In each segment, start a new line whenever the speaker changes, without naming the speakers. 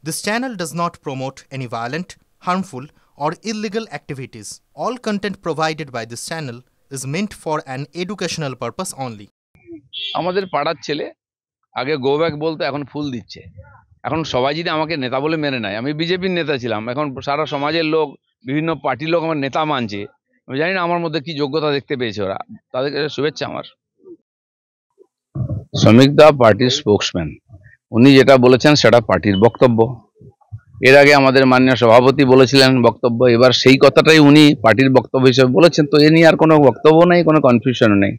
This channel does not promote any violent, harmful, or illegal activities. All content provided by this channel is meant for an educational purpose only.
আমাদের পাড়ার ছেলে আগে go back বলতো, এখন ফুল দিচ্ছে। এখন সবাই যদি আমাকে নেতা বলে মেনে নেয়, আমি বিজেপির নেতা ছিলাম, এখন সারা সমাজের লোক, বিভিন্ন পার্টির লোক আমার নেতা মানছে। আমি জানি না আমার মধ্যে কি যোগ্যতা দেখতে পেয়েছে ওরা। তাদেরকে শুভেচ্ছা আমার। শ্রমিক দা পার্টির স্পোক্সম্যান, উনি যেটা বলেছেন সেটা পার্টির বক্তব্য। এর আগে আমাদের মাননীয় সভাপতি বলেছিলেন বক্তব্য, এবার সেই কথাটাই উনি পার্টির বক্তব্য হিসেবে বলেছেন। তো এ নিয়ে আর কোনো বক্তব্য নেই, কোনো কনফিউশন নেই।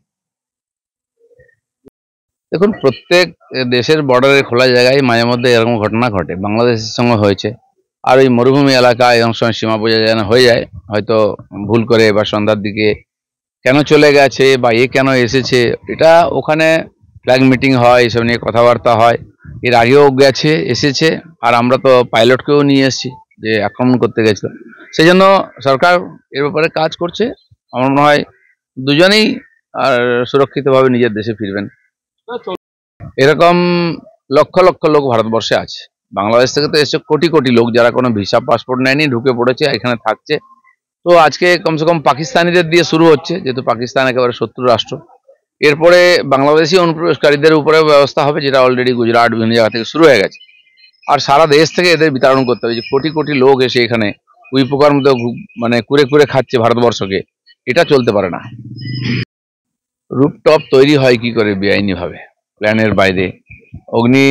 দেখুন, প্রত্যেক দেশের বর্ডারে খোলা জায়গায় মাঝে মধ্যে এরকম ঘটনা ঘটে। বাংলাদেশের সঙ্গে হয়েছে, আর ওই মরুভূমি এলাকায় এরকম সময় সীমা বোঝা যায় না, হয়ে যায় হয়তো ভুল করে বা সন্ধ্যার দিকে কেন চলে গেছে বা এ কেন এসেছে, এটা ওখানে ফ্ল্যাগ মিটিং হয়, এসব নিয়ে কথাবার্তা হয়। এর আগেও গেছে, এসেছে, আর আমরা তো পাইলটকেও নিয়ে এসেছি যে আক্রমণ করতে গেছিল। সেই জন্য সরকার এর ব্যাপারে কাজ করছে। আমার মনে হয় দুজনেই আর সুরক্ষিতভাবে নিজের দেশে ফিরবেন। এরকম লক্ষ লক্ষ লোক ভারতবর্ষে আছে। বাংলাদেশ থেকে তো এসে কোটি কোটি লোক, যারা কোনো ভিসা পাসপোর্ট নেয়নি, ঢুকে পড়েছে, এখানে থাকছে। তো আজকে কমসে কম পাকিস্তানিদের দিয়ে শুরু হচ্ছে, যেহেতু পাকিস্তান একেবারে শত্রু রাষ্ট্র। এরপরে বাংলাদেশি অনুপ্রবেশকারীদের উপরে ব্যবস্থা হবে, যেটা অলরেডি গুজরাট বিভিন্ন জায়গা থেকে শুরু হয়ে গেছে। আর সারা দেশ থেকে এদের বিতরণ করতে হবে। যে কোটি কোটি লোক এসে এখানে উই পোকার মধ্যে মানে কুরে কুরে খাচ্ছে ভারতবর্ষকে, এটা চলতে পারে না। রুপটপ তৈরি হয় কি করে বেআইনি ভাবে, প্ল্যানের বাইরে, অগ্নি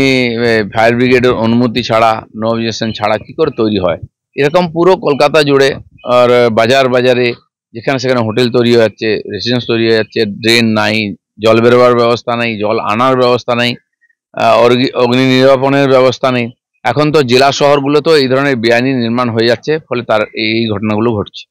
ফায়ার ব্রিগেডের অনুমতি ছাড়া, নো অবজেকশন ছাড়া কি করে তৈরি হয়? এরকম পুরো কলকাতা জুড়ে আর বাজারে যেখানে সেখানে হোটেল তৈরি হয়ে যাচ্ছে, রেসিডেন্স তৈরি হয়ে যাচ্ছে, ড্রেন নাই, জল বেরোবার ব্যবস্থা নেই, জল আনার ব্যবস্থা নেই, অগ্নি নির্বাপনের ব্যবস্থা নেই। এখন তো জেলা শহরগুলো তো এই ধরনের বেআইনি নির্মাণ হয়ে যাচ্ছে, ফলে তার এই ঘটনাগুলো ঘটছে।